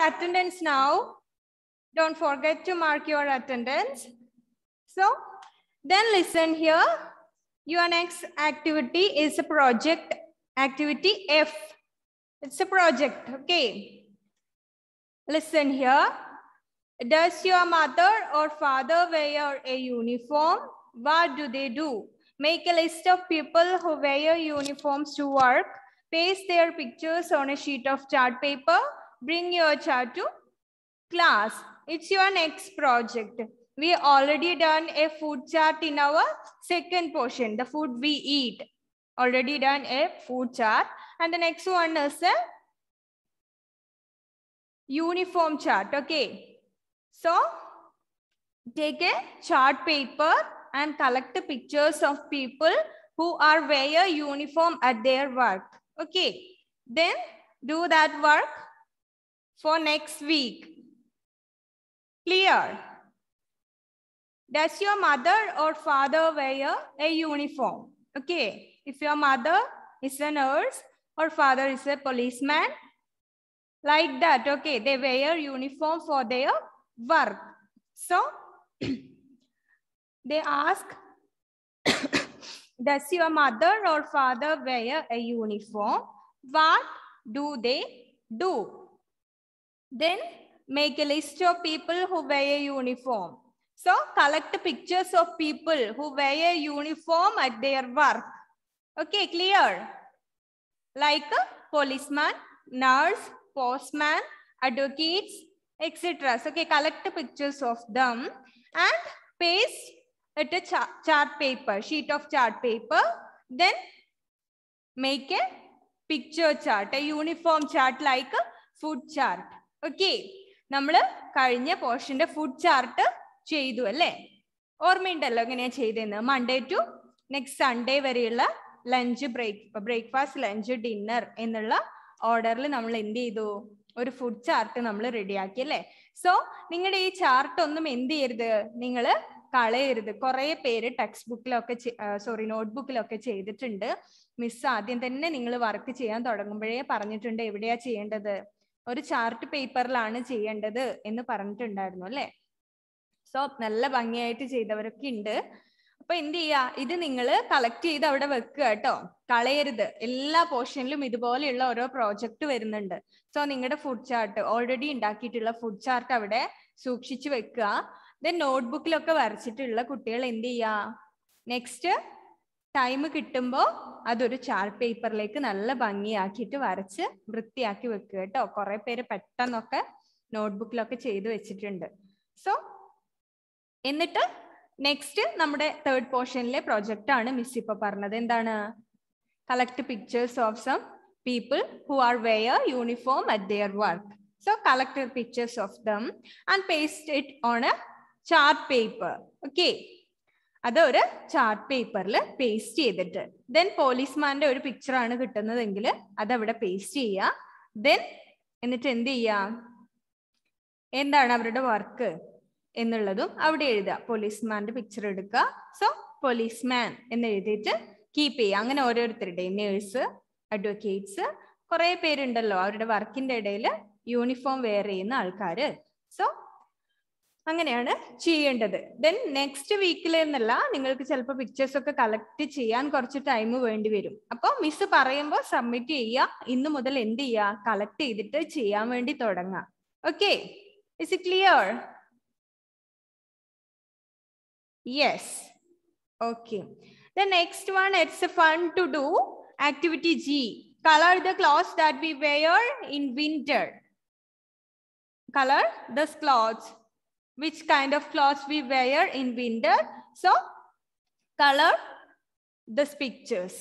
attendance now. Don't forget to mark your attendance. So then listen here. Your next activity is a project activity F. It's a project, okay? Listen here. Does your mother or father wear a uniform? What do they do? Make a list of people who wear uniforms to work. Paste their pictures on a sheet of chart paper. Bring your chart to class. It's your next project. We already done a food chart in our second portion, the food we eat. Already done a food chart. And the next one is a uniform chart, okay? So, take a chart paper and collect the pictures of people who are wear uniform at their work, okay? Then, do that work for next week. Clear? Does your mother or father wear a uniform? Okay, if your mother is a nurse or father is a policeman, like that, okay, they wear uniform for their work. So, they ask, does your mother or father wear a uniform? What do they do? Then, make a list of people who wear a uniform. So, collect pictures of people who wear a uniform at their work. Okay, clear? Like a policeman, nurse, postman, advocates, etc. So, okay, collect the pictures of them and paste at a chart paper, sheet of chart paper. Then, make a picture chart, a uniform chart like a food chart. Okay, nammal kazhinja portion de food chart ചെയ്തു അല്ലേ? ഓർമ്മയുണ്ടല്ലോ എങ്ങനെയാ ചെയ്തതെന്ന്. Monday to next Sunday വരെയുള്ള lunch breakfast lunch dinner എന്നുള്ള ഓർഡറിൽ നമ്മൾ എന്ത് ചെയ്തു? ഒരു ഫുഡ് ചാർട്ട് നമ്മൾ റെഡിയാക്കി അല്ലേ? സോ നിങ്ങളുടെ ഈ ചാർട്ട് ഒന്നും എന്ത് ചെയ്യരുത്, നിങ്ങൾ കളയരുത്. കുറെ പേര് ടെക്സ്റ്റ് ബുക്കിലൊക്കെ നോട്ട്ബുക്കിലൊക്കെ ചെയ്തിട്ടുണ്ട്. മിസ് ആദ്യം തന്നെ നിങ്ങൾ വർക്ക് ചെയ്യാൻ തുടങ്ങുമ്പോഴേ പറഞ്ഞിട്ടുണ്ട് എവിടെയാ ചെയ്യേണ്ടത്, ഒരു ചാർട്ട് പേപ്പറിലാണ് ചെയ്യേണ്ടത് എന്ന് പറഞ്ഞിട്ടുണ്ടായിരുന്നു അല്ലേ? സോ നല്ല ഭംഗിയായിട്ട് ചെയ്തവരൊക്കെ ഉണ്ട്. അപ്പൊ എന്ത് ചെയ്യാ, ഇത് നിങ്ങൾ കളക്ട് ചെയ്ത് അവിടെ വെക്കുക കേട്ടോ, കളയരുത്. എല്ലാ പോർഷനിലും ഇതുപോലെയുള്ള ഓരോ പ്രോജക്റ്റ് വരുന്നുണ്ട്. സോ നിങ്ങളുടെ ഫുഡ് ചാർട്ട് ഓൾറെഡി ഉണ്ടാക്കിയിട്ടുള്ള ഫുഡ് ചാർട്ട് അവിടെ സൂക്ഷിച്ചു വെക്കുക. ദെൻ നോട്ട്ബുക്കിലൊക്കെ വരച്ചിട്ടുള്ള കുട്ടികൾ എന്ത് ചെയ്യാ, നെക്സ്റ്റ് ടൈം കിട്ടുമ്പോൾ അതൊരു ചാർട്ട് പേപ്പറിലേക്ക് നല്ല ഭംഗിയാക്കിയിട്ട് വരച്ച് വൃത്തിയാക്കി വെക്കുക കേട്ടോ. കുറെ പേര് പെട്ടെന്നൊക്കെ നോട്ട്ബുക്കിലൊക്കെ ചെയ്ത് വെച്ചിട്ടുണ്ട്. സോ എന്നിട്ട് നെക്സ്റ്റ് നമ്മുടെ തേർഡ് പോർഷനിലെ പ്രൊജക്റ്റ് ആണ് മിസ് ഇപ്പൊ പറഞ്ഞത്. എന്താണ്? Collect pictures of some people who are wear uniform at their work. So collect pictures of them and paste it on a chart paper. Okay, അത് ഒരു ചാർട്ട് പേപ്പറിൽ പേസ്റ്റ് ചെയ്തിട്ട് ദെൻ പോലീസ്മാന്റെ ഒരു പിക്ചർ ആണ് കിട്ടുന്നതെങ്കിൽ അതവിടെ പേസ്റ്റ് ചെയ്യുക. ദെൻ എന്നിട്ട് എന്ത് ചെയ്യുക, എന്താണ് അവരുടെ വർക്ക് എന്നുള്ളതും അവിടെ എഴുതുക. പോലീസ്മാന്റെ പിക്ചർ എടുക്കുക. സോ പോലീസ്മാൻ എന്ന് എഴുതിയിട്ട് കീപ്പ് ചെയ്യുക. അങ്ങനെ ഓരോരുത്തരുടെയും നേഴ്സ്, അഡ്വക്കേറ്റ്സ്, കുറെ പേരുണ്ടല്ലോ അവരുടെ വർക്കിന്റെ ഇടയിൽ യൂണിഫോം വെയർ ചെയ്യുന്ന ആൾക്കാര്. സോ അങ്ങനെയാണ് ചെയ്യേണ്ടത്. ദെൻ നെക്സ്റ്റ് വീക്കിൽ എന്നല്ല, നിങ്ങൾക്ക് ചിലപ്പോൾ പിക്ചേഴ്സ് ഒക്കെ കളക്ട് ചെയ്യാൻ കുറച്ച് ടൈം വേണ്ടി വരും. അപ്പോൾ മിസ് പറയുമ്പോൾ സബ്മിറ്റ് ചെയ്യുക. ഇന്ന് മുതൽ എന്ത് ചെയ്യുക, കളക്ട് ചെയ്തിട്ട് ചെയ്യാൻ വേണ്ടി തുടങ്ങാം. Okay, is it clear? Yes. Okay. The next one, it's fun to do. Activity G. Color the clothes that we wear in winter. Color the clothes. Which kind of clothes we wear in winter? So, color the pictures.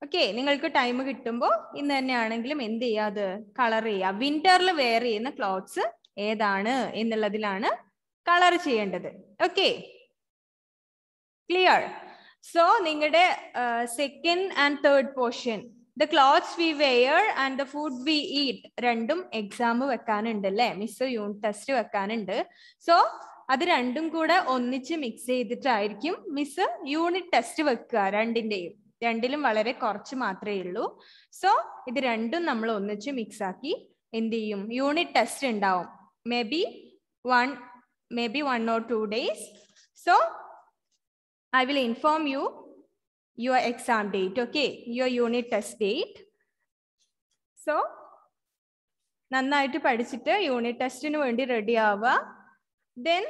Okay. നിങ്ങൾക്ക് time കിട്ടുമ്പോൾ ഇന്ന് തന്നെയാണെങ്കിലും എന്ത് ചെയ്യാത്, colour ചെയ്യുക. വിന്ററിൽ wear ചെയ്യുന്ന clothes ഏതാണ് എന്നുള്ളതിലാണ് colour ചെയ്യേണ്ടത്. Okay, clear? സോ നിങ്ങളുടെ second and third portion, the clothes we wear and the food we eat, രണ്ടും എക്സാം വെക്കാനുണ്ട് അല്ലേ? മിസ് യൂണിറ്റ് ടെസ്റ്റ് വെക്കാനുണ്ട്. സോ അത് രണ്ടും കൂടെ ഒന്നിച്ച് മിക്സ് ചെയ്തിട്ടായിരിക്കും മിസ് യൂണിറ്റ് ടെസ്റ്റ് വെക്കുക. രണ്ടിലും വളരെ കുറച്ച് മാത്രമേ ഉള്ളൂ. സോ ഇത് രണ്ടും നമ്മൾ ഒന്നിച്ച് മിക്സ് ആക്കി എന്ത് ചെയ്യും? യൂണിറ്റ് ടെസ്റ്റ് ഉണ്ടാവും. Maybe one or 2 days. So I will inform you your exam date, okay? Your unit test date. So നന്നായിട്ട് പഠിച്ചിട്ട് യൂണിറ്റ് ടെസ്റ്റിന് വേണ്ടി റെഡി ആവുക. Then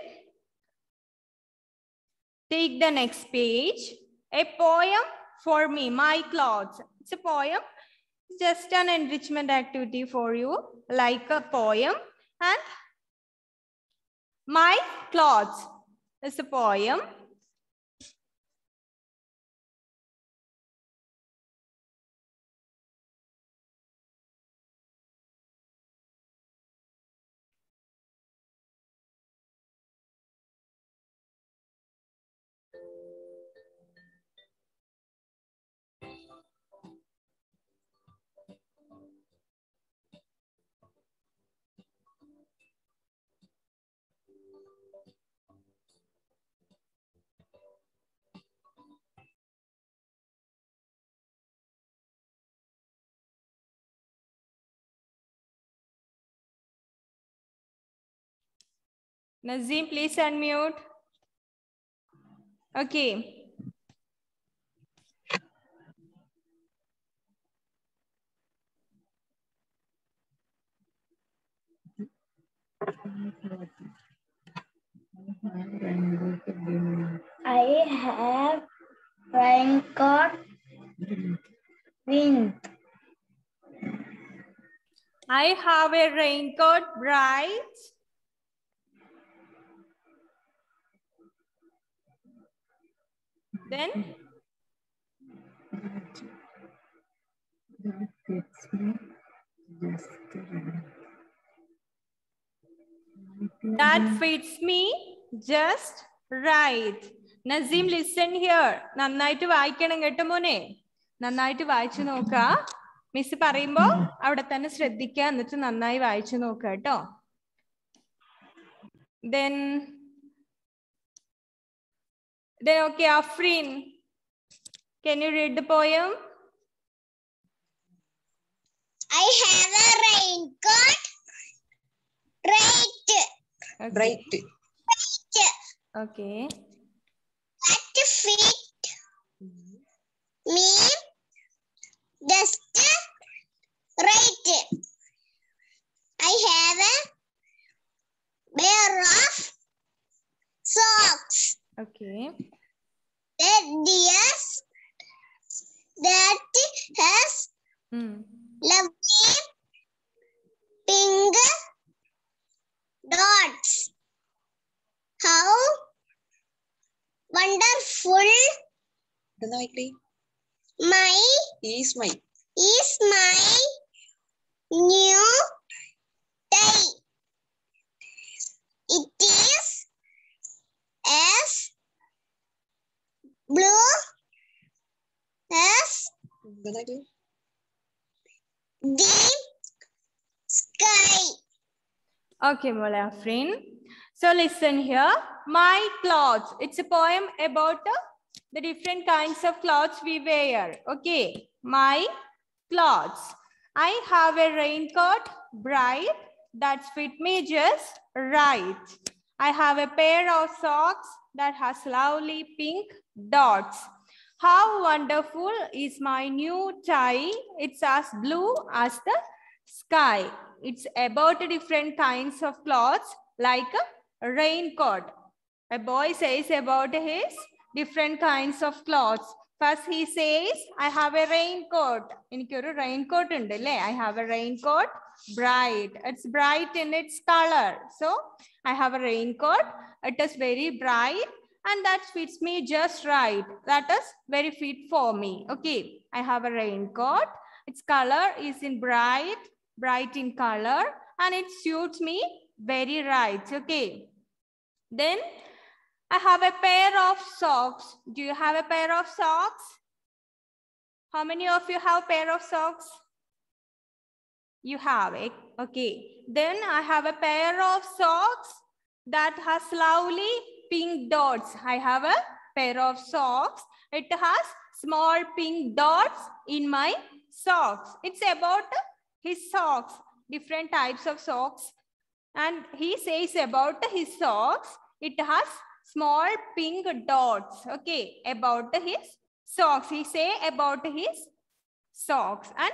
take the next page. A poem for me, my clothes. It's a poem, just an enrichment activity for you, like a poem. And my clothes is a poem. Nazim, please unmute. Okay. I have raincoat, wind. I have a raincoat, bright. Then that fits me just right. That fits me just right. Nazim, listen here. നന്നായിട്ട് വായിക്കണം കേട്ടോ മോനെ. നന്നായിട്ട് വായിച്ചു നോക്കുക. Miss പറയുമ്പോ അവിടെ തന്നെ ശ്രദ്ധിക്കുക, എന്നിട്ട് നന്നായി വായിച്ചു നോക്കുക കേട്ടോ. Then okay, Afrin, can you read the poem? I have a raincoat, bright. Okay. Bright. Okay. That fit me just right. I have a pair of socks. Okay. That has lovely pink dots. How wonderful is my new tie. It is as blue as the sky. Okay, Mola Afrin. So listen here. My clothes. It's a poem about the different kinds of clothes we wear. Okay. My clothes. I have a raincoat, bright, that fit me just right. I have a pair of socks that has lovely pink dots. How wonderful is my new tie. It's as blue as the sky. It's about different kinds of clothes like a raincoat. A boy says about his different kinds of clothes. First he says, I have a raincoat. Enikku raincoat undale. I have a raincoat, bright. It's bright in its color. So I have a raincoat. It is very bright and that fits me just right. That is very fit for me. Okay. I have a raincoat. Its color is in bright in color, and it suits me very right. Okay. Then I have a pair of socks. Do you have a pair of socks? How many of you have a pair of socks? You have it. Okay. Then I have a pair of socks that has lovely pink dots. I have a pair of socks. It has small pink dots in my socks. It's about his socks. different types of socks. And he says about his socks, it has small pink dots. Okay, about his socks. He say about his socks. And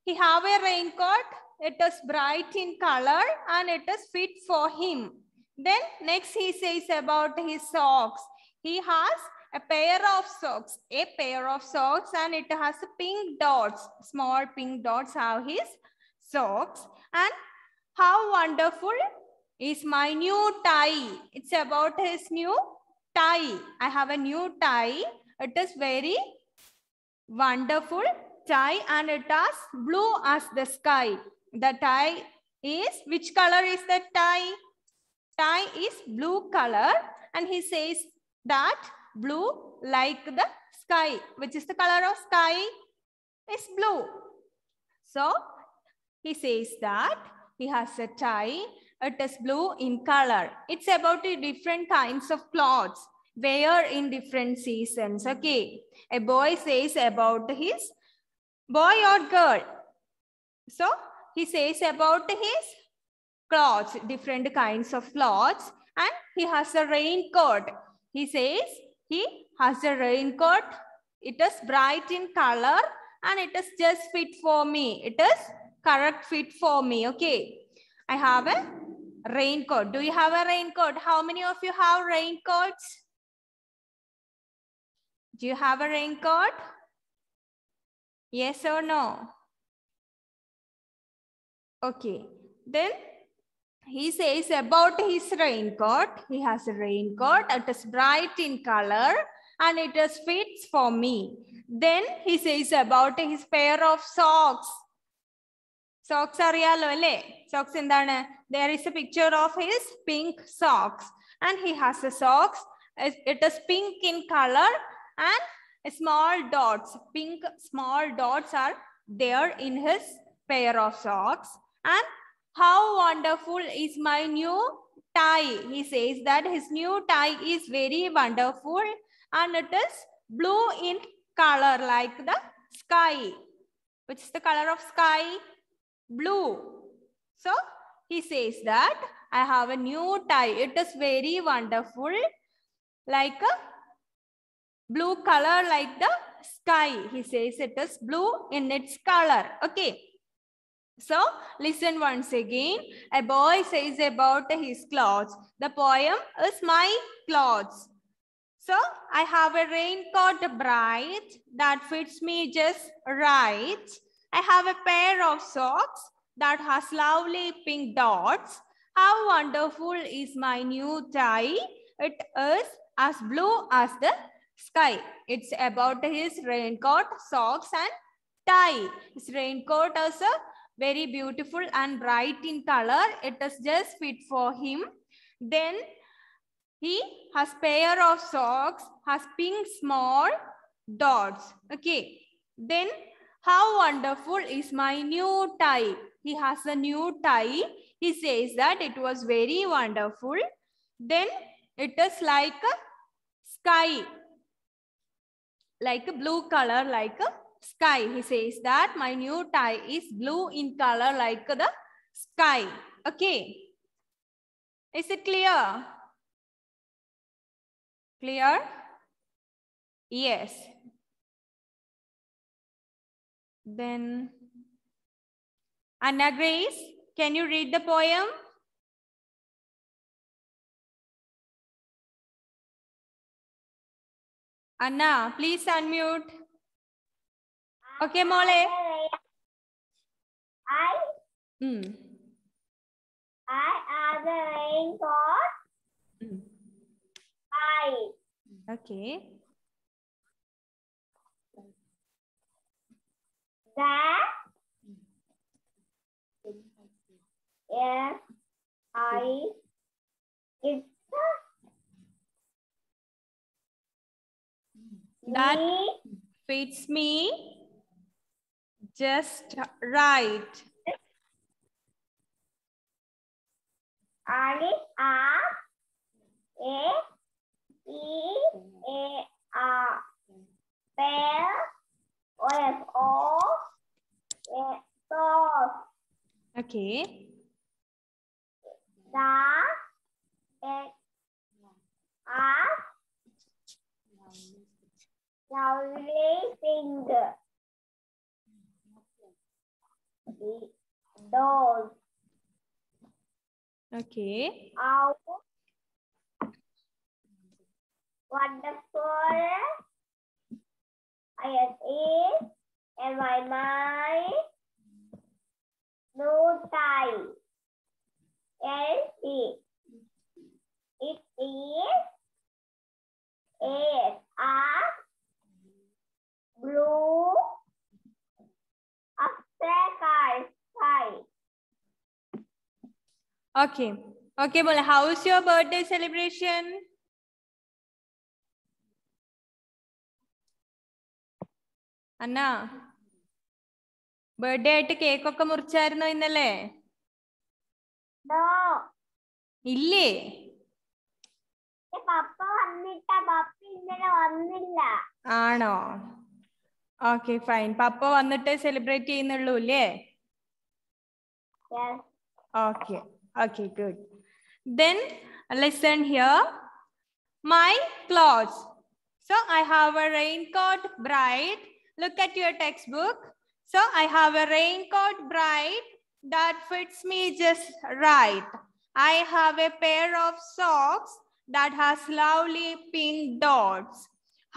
he have a raincoat. It is bright in color and it is fit for him. Then next he says about his socks. He has a pair of socks. A pair of socks and it has pink dots. Small pink dots have his socks. And how wonderful is my new tie. It's about his new tie. I have a new tie. It is very wonderful tie and it has blue as the sky. The tie is, which color is the tie? Tie is blue color and he says that blue like the sky. Which is the color of sky? Is blue. So he says that he has a tie. It is blue in color. It's about the different kinds of clothes wear in different seasons. Okay. A boy says about his boy or girl. So he says about his clothes, different kinds of clothes, and he has a raincoat. He says he has a raincoat. It is bright in color and it is just fit for me. It is correct fit for me. Okay. I have a raincoat. Do you have a raincoat? How many of you have raincoats? Do you have a raincoat? Yes or no? Okay. Then he says about his raincoat. He has a raincoat. It is bright in color and it is fits for me. Then he says about his pair of socks. Socks അറിയാലോ അല്ലേ? Socks എന്താണ്? There is a picture of his pink socks and he has a socks. It is pink in color and small dots. Pink small dots are there in his pair of socks. And how wonderful is my new tie. He says that his new tie is very wonderful and it is blue in color like the sky. Which is the color of sky? Blue. So he says that I have a new tie. It is very wonderful like a blue color like the sky. He says it is blue in its color. Okay. So listen once again. A boy says about his clothes. The poem is my clothes. So I have a raincoat bright that fits me just right. I have a pair of socks that has lovely pink dots. How wonderful is my new tie. It is as blue as the sky. It's about his raincoat, socks and tie. His raincoat is a very beautiful and bright in color. It is just fit for him. Then he has pair of socks, has pink small dots. Okay. Then how wonderful is my new tie. He has a new tie. He says that it was very wonderful. Then it is like a sky. Like a blue color like a sky. He says that my new tie is blue in color like the sky. Okay. Is it clear? Clear? Yes. Then Anna Grace, can you read the poem? Anna, please unmute. Okay, Mole. I have the raincoat. Okay. That yes, it's That fits me just right. Pair, socks. Okay. The eggs are lovely pink. The doors Okay. are wonderful. I is in my mind. No time. It is a blue sky. Okay. Okay, Bola. How is your birthday celebration? Anna. Birthday ആയിട്ട് cake ഒക്കെ മുറിച്ചായിരുന്നോ ഇന്നലെ? No. ഇല്ലേ? പപ്പ വന്നിട്ടാ, പപ്പ ഇന്നലെ വന്നില്ല. ആണോ? Okay, fine. പപ്പ വന്നിട്ട് celebrate ചെയ്യുന്നുള്ളൂ അല്ലേ? Yes. Okay. Okay, good. Then listen here. My clothes. So I have a raincoat, bright. Look at your textbook. So I have a raincoat, bright, that fits me just right. I have a pair of socks that has lovely pink dots.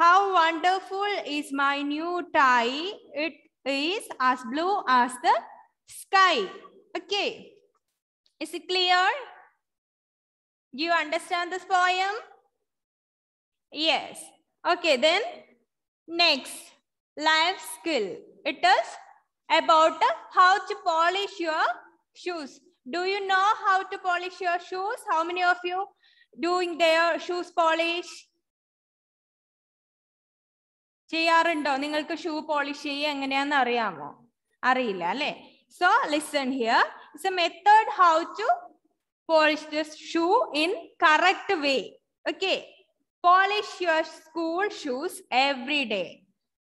How wonderful is my new tie. It is as blue as the sky. Okay. Is it clear? Do you understand this poem? Yes. Okay, then next, life skill. It is about how to polish your shoes. Do you know how to polish your shoes? How many of you doing their shoes polish? ചെയ്യാറുണ്ടോ? നിങ്ങൾക്ക് shoe polish ചെയ്യുക എങ്ങനെയാണെന്ന് അറിയാമോ? അറിയില്ല അല്ലേ? So listen here. It's a method how to polish the shoe in correct way. Okay. Polish your school shoes every day.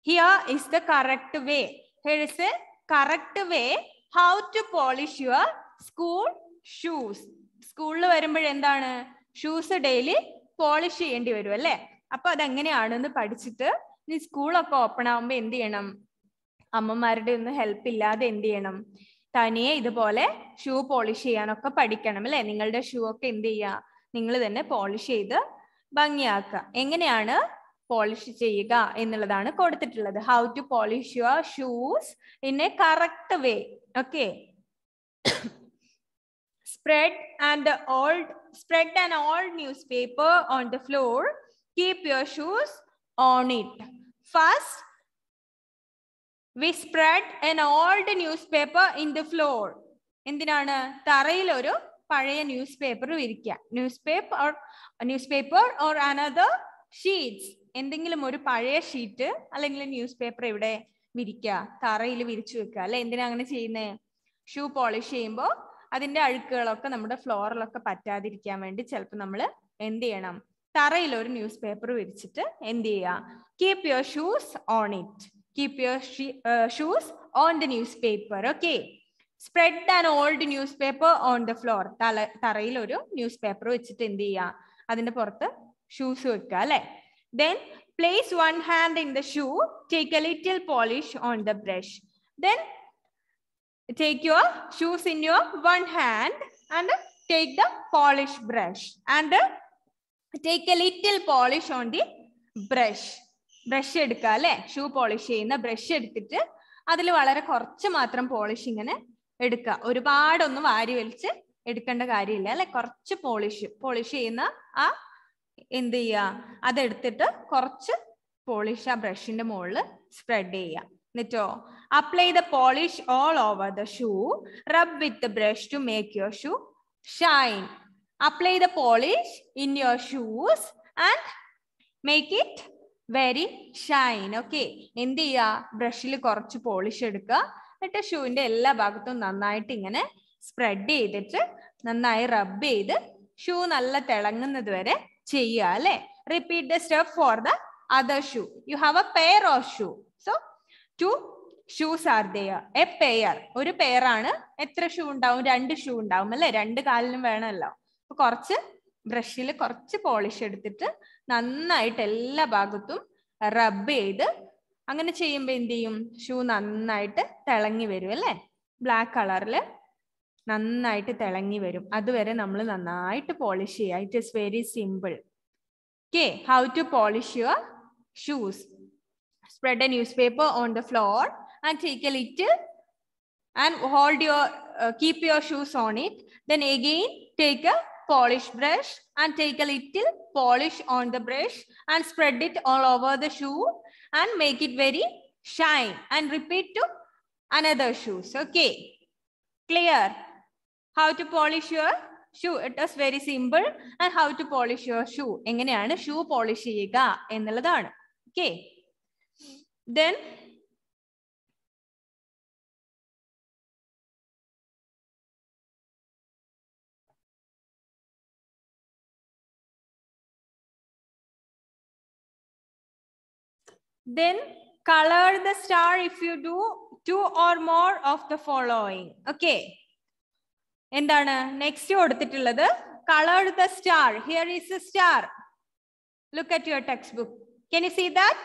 Here is the correct way. Here is a correct way how to polish your school shoes. സ്കൂളിൽ വരുമ്പോൾ എന്താണ്? Shoes daily polish ചെയ്യേണ്ടി വരും അല്ലേ? അപ്പൊ അതെങ്ങനെയാണെന്ന് പഠിച്ചിട്ട് ഇനി സ്കൂളൊക്കെ ഓപ്പൺ ആവുമ്പോൾ എന്ത് ചെയ്യണം? അമ്മമാരുടെ ഒന്നും ഹെൽപ്പ് ഇല്ലാതെ എന്ത് ചെയ്യണം? തനിയെ ഇതുപോലെ ഷൂ പോളിഷ് ചെയ്യാനൊക്കെ പഠിക്കണം അല്ലെ? നിങ്ങളുടെ ഷൂ ഒക്കെ എന്ത് ചെയ്യുക? നിങ്ങൾ തന്നെ പോളിഷ് ചെയ്ത് ഭംഗിയാക്കുക. എങ്ങനെയാണ് പോളിഷ് ചെയ്യുക എന്നുള്ളതാണ് കൊടുത്തിട്ടുള്ളത്. How to polish your shoes in a correct way. Okay. Spread an old newspaper on the floor. Keep your shoes on it. First, we spread an old newspaper in the floor. എന്തിനാണ്? തറയിൽ ഒരു പഴയ newspaper വിരിക്കുക. Newspaper or another sheets. എന്തെങ്കിലും ഒരു പഴയ sheet അല്ലെങ്കിൽ news paper ഇവിടെ വിരിക്കുക, തറയിൽ വിരിച്ചു വെക്കുക അല്ലെ? എന്തിനാ അങ്ങനെ ചെയ്യുന്നേ? ഷൂ പോളിഷ് ചെയ്യുമ്പോൾ അതിന്റെ അഴുക്കുകളൊക്കെ നമ്മുടെ ഫ്ലോറിലൊക്കെ പറ്റാതിരിക്കാൻ വേണ്ടി ചിലപ്പോൾ നമ്മൾ എന്ത് ചെയ്യണം? തറയിൽ ഒരു ന്യൂസ് പേപ്പർ വിരിച്ചിട്ട് എന്ത് ചെയ്യുക? Keep your shoes on it. Keep your shoes on the newspaper. Okay. Spread an old newspaper on the floor. തറയിൽ ഒരു ന്യൂസ് പേപ്പർ വെച്ചിട്ട് എന്ത് ചെയ്യുക? അതിന്റെ പുറത്ത് ഷൂസ് വെക്കുക അല്ലെ? Then place one hand in the shoe. Take a little polish on the brush. Then take your shoes in your one hand and take the polish brush and take a little polish on the brush. Brush എടുക്കുക അല്ലെ? Shoe polish ചെയ്യുന്ന brush എടുത്തിട്ട് അതിൽ വളരെ കുറച്ച് മാത്രം polish ഇങ്ങനെ എടുക്കുക. ഒരുപാടൊന്നും വാരി വലിച്ച് എടുക്കേണ്ട കാര്യമില്ല അല്ലെ? കുറച്ച് പോളിഷ് ചെയ്യുന്ന ആ എന്ത് ചെയ്യുക? അതെടുത്തിട്ട് കുറച്ച് പോളിഷ് ആ ബ്രഷിന്റെ മുകളിൽ സ്പ്രെഡ് ചെയ്യുക. എന്നിട്ടോ apply the polish all over the shoe. Rub with the brush to make your shoe shine. Apply the polish in your shoes and make it very shine. Okay. എന്ത് ചെയ്യുക? ബ്രഷിൽ കുറച്ച് പോളിഷ് എടുക്കുക. എന്നിട്ട് ഷൂവിന്റെ എല്ലാ ഭാഗത്തും നന്നായിട്ട് ഇങ്ങനെ സ്പ്രെഡ് ചെയ്തിട്ട് നന്നായി റബ്ബ് ചെയ്ത് ഷൂ നല്ല തിളങ്ങുന്നത് വരെ ചെയ്യുക അല്ലെ? Repeat the step for the other shoe. You have a pair of shoe. So two shoes are there? A pair. ഒരു പെയർ ആണ്. എത്ര ഷൂ ഉണ്ടാവും? 2 ഷൂ ഉണ്ടാവും അല്ലെ? 2 കാലിലും വേണമല്ലോ. അപ്പൊ കുറച്ച് ബ്രഷിൽ കുറച്ച് പോളിഷ് എടുത്തിട്ട് നന്നായിട്ട് എല്ലാ ഭാഗത്തും റബ്ബ് ചെയ്ത് അങ്ങനെ ചെയ്യുമ്പോൾ എന്ത് ചെയ്യും? ഷൂ നന്നായിട്ട് തിളങ്ങി വരും അല്ലേ? ബ്ലാക്ക് കളറിൽ നന്നായിട്ട് തിളങ്ങി വരും. അതുവരെ നമ്മൾ നന്നായിട്ട് പോളിഷ് ചെയ്യുക. It is very simple. Okay, how to polish your shoes. Spread a newspaper on the floor and take a little and hold your keep your shoes on it. Then again take a polish brush and take a little polish on the brush and spread it all over the shoe and make it very shine and repeat to another shoes. Okay, clear? How to polish your shoe? It is very simple. And how to polish your shoe? എങ്ങനെയാണ് shoe polish ചെയ്യുക എന്നുള്ളതാണ്. Okay, then color the star if you do 2 or more of the following. Okay, എന്താണ് next കൊടുത്തിട്ടുള്ളത്? Color the star. Here is a star. Look at your textbook. Can you see that?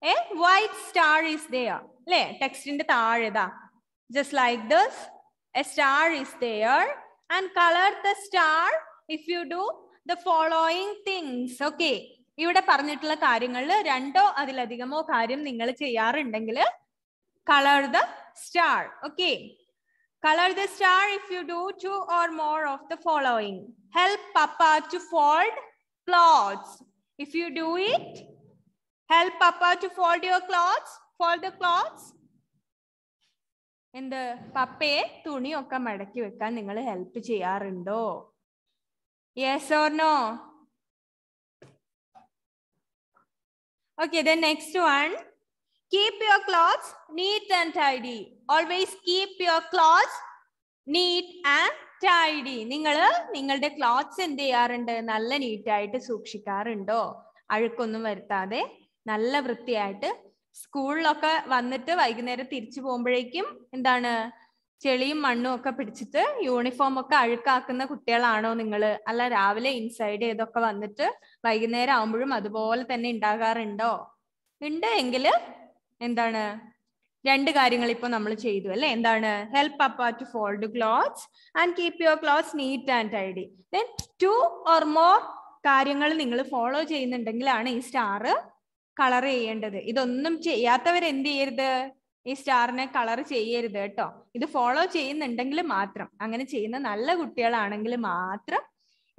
A white star is there. Le text in the taareda. Just like this, a star is there. And color the star if you do the following things. Okay. ഇവിടെ പറഞ്ഞിട്ടുള്ള കാര്യങ്ങളിൽ രണ്ടോ അതിലധികമോ കാര്യം നിങ്ങൾ ചെയ്യാറുണ്ടെങ്കിൽ color the star. Okay. Color the star if you do 2 or more of the following. Help Papa to fold clothes. If you do it, help Papa to fold your clothes. Fold the clothes. എന്ത് പപ്പയെ തുണിയൊക്കെ മടക്കി വെക്കാൻ നിങ്ങൾ help ചെയ്യാറുണ്ടോ? Yes or no? Okay, then next one. Keep your clothes neat and tidy. Always keep your clothes neat and tidy. നിങ്ങളുടെ clothes എന്ത് ചെയ്യാറുണ്ട്? നല്ല നീറ്റായിട്ട് സൂക്ഷിക്കാറുണ്ടോ? അഴുക്കൊന്നും വരുത്താതെ നല്ല വൃത്തിയായിട്ട്. സ്കൂളിലൊക്കെ വന്നിട്ട് വൈകുന്നേരം തിരിച്ചു പോകുമ്പോഴേക്കും എന്താണ് ചെളിയും മണ്ണും ഒക്കെ പിടിച്ചിട്ട് യൂണിഫോം ഒക്കെ അഴുക്കാക്കുന്ന കുട്ടികളാണോ നിങ്ങൾ? അല്ല രാവിലെ ഇൻസൈഡ് ചെയ്തൊക്കെ വന്നിട്ട് വൈകുന്നേരം ആവുമ്പോഴും അതുപോലെ തന്നെ ഉണ്ടാകാറുണ്ടോ? ഉണ്ട് എങ്കിൽ എന്താണ് 2 കാര്യങ്ങൾ ഇപ്പൊ നമ്മൾ ചെയ്തു അല്ലെ? എന്താണ്? Help papa to fold clothes and keep your clothes neat and tidy. Then 2 or more കാര്യങ്ങൾ നിങ്ങൾ ഫോളോ ചെയ്യുന്നുണ്ടെങ്കിലാണ് ഈ സ്റ്റാർ കളർ ചെയ്യേണ്ടത്. ഇതൊന്നും ചെയ്യാത്തവർ എന്ത് ചെയ്യരുത്? ഈ സ്റ്റാറിനെ കളർ ചെയ്യരുത് കേട്ടോ. ഇത് ഫോളോ ചെയ്യുന്നുണ്ടെങ്കിൽ മാത്രം, അങ്ങനെ ചെയ്യുന്ന നല്ല കുട്ടികളാണെങ്കിൽ മാത്രം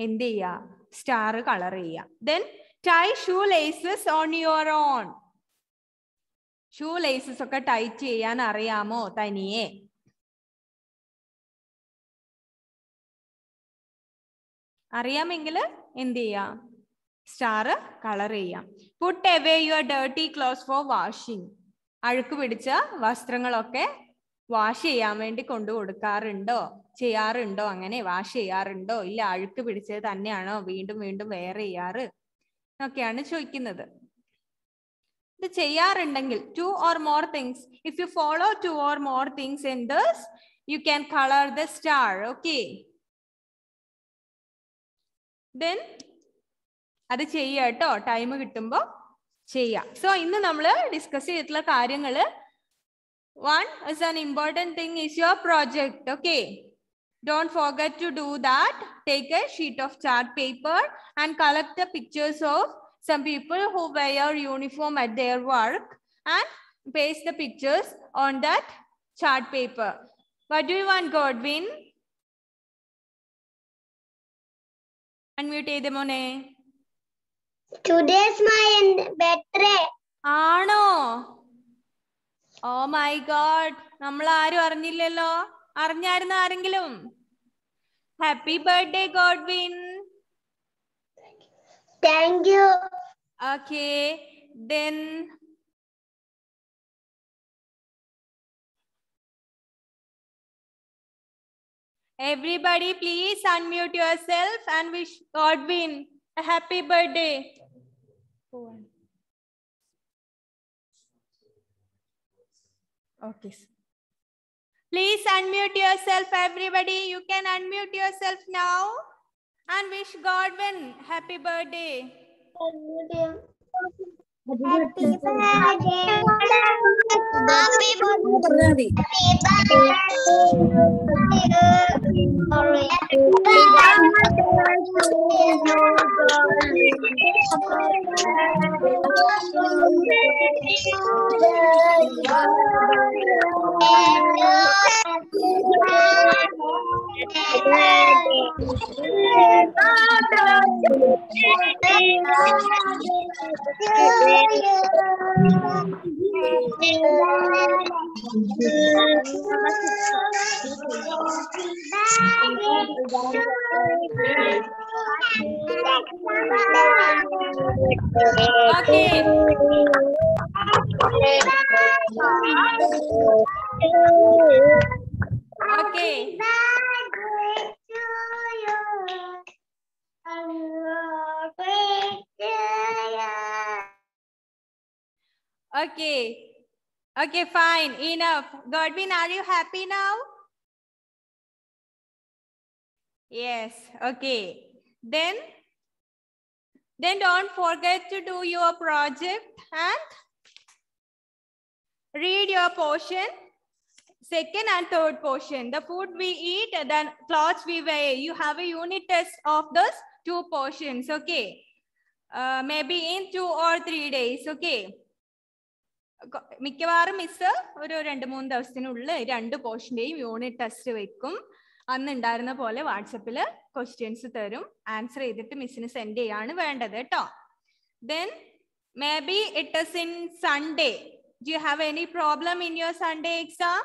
എന്ത് ചെയ്യുക? സ്റ്റാർ കളർ ചെയ്യുക. Then tie shoe laces on your own. Shoe laces ഒക്കെ ടൈറ്റ് ചെയ്യാൻ അറിയാമോ തനിയെ? അറിയാമെങ്കിൽ എന്ത് ചെയ്യാം? സ്റ്റാർ കളർ ചെയ്യാം. Put away your dirty clothes for washing. അഴുക്ക് പിടിച്ച വസ്ത്രങ്ങളൊക്കെ വാഷ് ചെയ്യാൻ വേണ്ടി കൊണ്ടു കൊടുക്കാറുണ്ടോ? ചെയ്യാറുണ്ടോ? അങ്ങനെ വാഷ് ചെയ്യാറുണ്ടോ? ഇല്ല, അഴുക്ക് പിടിച്ചത് തന്നെയാണോ വീണ്ടും വീണ്ടും വെയർ ചെയ്യാറ് എന്നൊക്കെയാണ് ചോദിക്കുന്നത്. ഇത് ചെയ്യാറുണ്ടെങ്കിൽ 2 or more things. If you follow 2 or more things in this, you can color the star. Okay. Then അത് ചെയ്യുക കേട്ടോ, ടൈം കിട്ടുമ്പോ ചെയ്യാം. സോ ഇന്ന് നമ്മൾ ഡിസ്കസ് ചെയ്തിട്ടുള്ള കാര്യങ്ങൾ, 1 is an important thing is your project. Okay, don't forget to do that. Take a sheet of chart paper and collect the pictures of some people who wear uniform at their work and paste the pictures on that chart paper. What do you want, Godwin? Unmute ചെയ്തേ മോനെ. Today's my birthday. ആണോ? Oh my God, നമ്മൾ ആരും അറിഞ്ഞില്ലല്ലോ. അറിഞ്ഞായിരുന്നു ആരെങ്കിലും? Happy birthday Godwin. Thank you. Okay, then everybody please unmute yourself and wish Godwin a happy birthday. Okay. Please unmute yourself, everybody. You can unmute yourself now and wish Godwin happy birthday. Okay. Okay. Okay. Okay, fine. Enough. Godwin, are you happy now? Yes. Okay. Then don't forget to do your project and read your portion. Second and third portion. The food we eat, then clothes we wear. You have a unit test of those two portions. Okay. Maybe in 2 or 3 days. Okay. മിക്കവാറും miss ഒരു 2-3 ദിവസത്തിനുള്ളിൽ 2 പോർഷന്റെയും unit test വെക്കും. അന്ന് ഉണ്ടായിരുന്ന പോലെ വാട്സപ്പിൽ questions തരും. Answer ചെയ്തിട്ട് മിസ്സിന് സെൻഡ് ചെയ്യാണ് വേണ്ടത് കേട്ടോ. Then maybe it is in Sunday. Do you have any problem in your Sunday exam?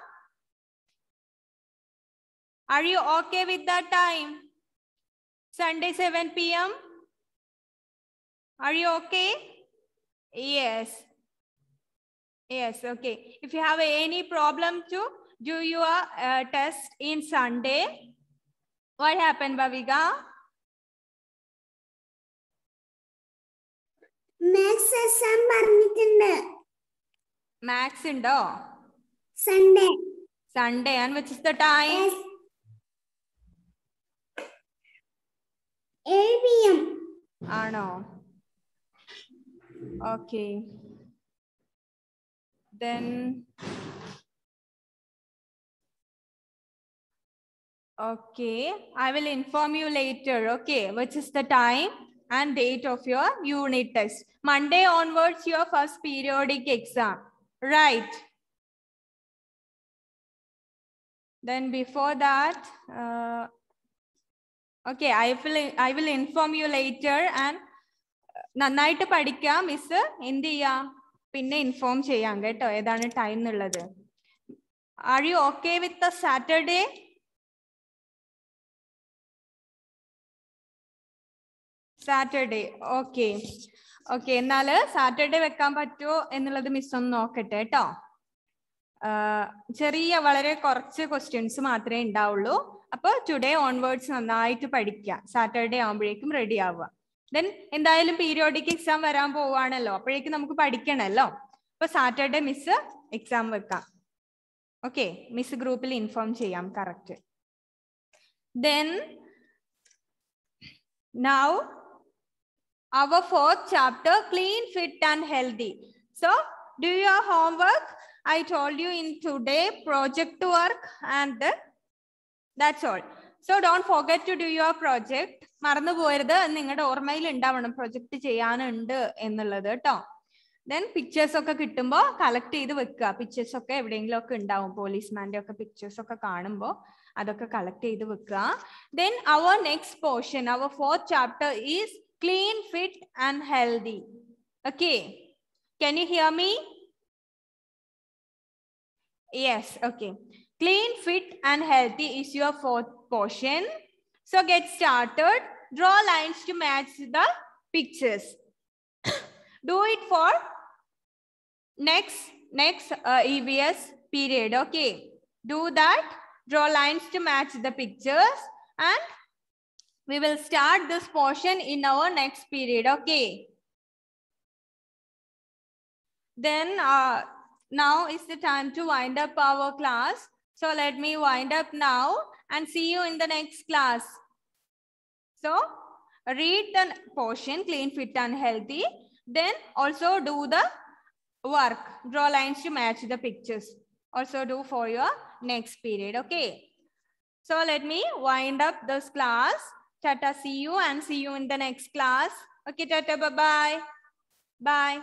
Are you okay with that time? Sunday 7 p.m. Are you okay? Yes. Yes, okay. If you have any problem to do your test in Sunday, what happened, Bhavika? Max exam പറഞ്ഞിട്ടുണ്ട്. Max undo? Sunday. Sunday, and which is the time? Yes. 8 p.m. Ano. Okay. Then okay, I will inform you later. Okay, which is the time and date of your unit test. Monday onwards, your first periodic exam, right? Then before that, okay, I will inform you later. And നന്നായിട്ട് പഠിക്കാം. Miss എന്ത് ചെയ്യാം, പിന്നെ inform ചെയ്യാം കേട്ടോ ഏതാണ് time എന്നുള്ളത്. Are you okay with the Saturday? Saturday, okay. Okay, എന്നാല് സാറ്റർഡേ വെക്കാൻ പറ്റുമോ എന്നുള്ളത് മിസ് ഒന്ന് നോക്കട്ടെ കേട്ടോ. ചെറിയ വളരെ കുറച്ച് ക്വസ്റ്റ്യൻസ് മാത്രമേ ഉണ്ടാവുള്ളൂ. അപ്പോൾ ടുഡേ ഓൺവേർഡ്സ് നന്നായിട്ട് പഠിക്കുക. സാറ്റർഡേ ആകുമ്പോഴേക്കും റെഡി ആവുക. ദെൻ എന്തായാലും പീരിയോഡിക് എക്സാം വരാൻ പോവാണല്ലോ, അപ്പോഴേക്കും നമുക്ക് പഠിക്കണമല്ലോ. അപ്പൊ സാറ്റർഡേ മിസ് എക്സാം വെക്കാം. ഓക്കെ, മിസ് ഗ്രൂപ്പിൽ ഇൻഫോം ചെയ്യാം. Correct. Then now our 4th chapter, clean, fit and healthy. So do your homework. I told you in today project work, and that's all. So don't forget to do your project. മറന്നു പോയരുത്, നിങ്ങളുടെ ഓർമ്മയിൽ ഉണ്ടാവണം project ചെയ്യാനുണ്ട് എന്നുള്ളത് കേട്ടോ. Then pictures ഒക്കെ കിട്ടുമ്പോൾ collect ചെയ്ത് വെക്കുക. പിക്ചേഴ്സ് ഒക്കെ എവിടെയെങ്കിലും ഒക്കെ ഉണ്ടാവും, പോലീസ്മാന്റെ ഒക്കെ പിക്ചേഴ്സ് ഒക്കെ കാണുമ്പോൾ അതൊക്കെ കളക്ട് ചെയ്ത് വെക്കുക. Then our next portion, our 4th chapter is clean, fit and healthy. Okay, can you hear me? Yes, okay. Clean, fit and healthy is your 4th portion. So get started. Draw lines to match the pictures. Do it for next EVS period. Okay, do that. Draw lines to match the pictures, and we will start this portion in our next period. Okay. Then now is the time to wind up our class. So let me wind up now and see you in the next class. So read the portion, clean, fit and healthy. Then also do the work. Draw lines to match the pictures. Also do for your next period. Okay. So let me wind up this class. Tata, see you and see you in the next class. Okay, Tata, bye-bye. Bye.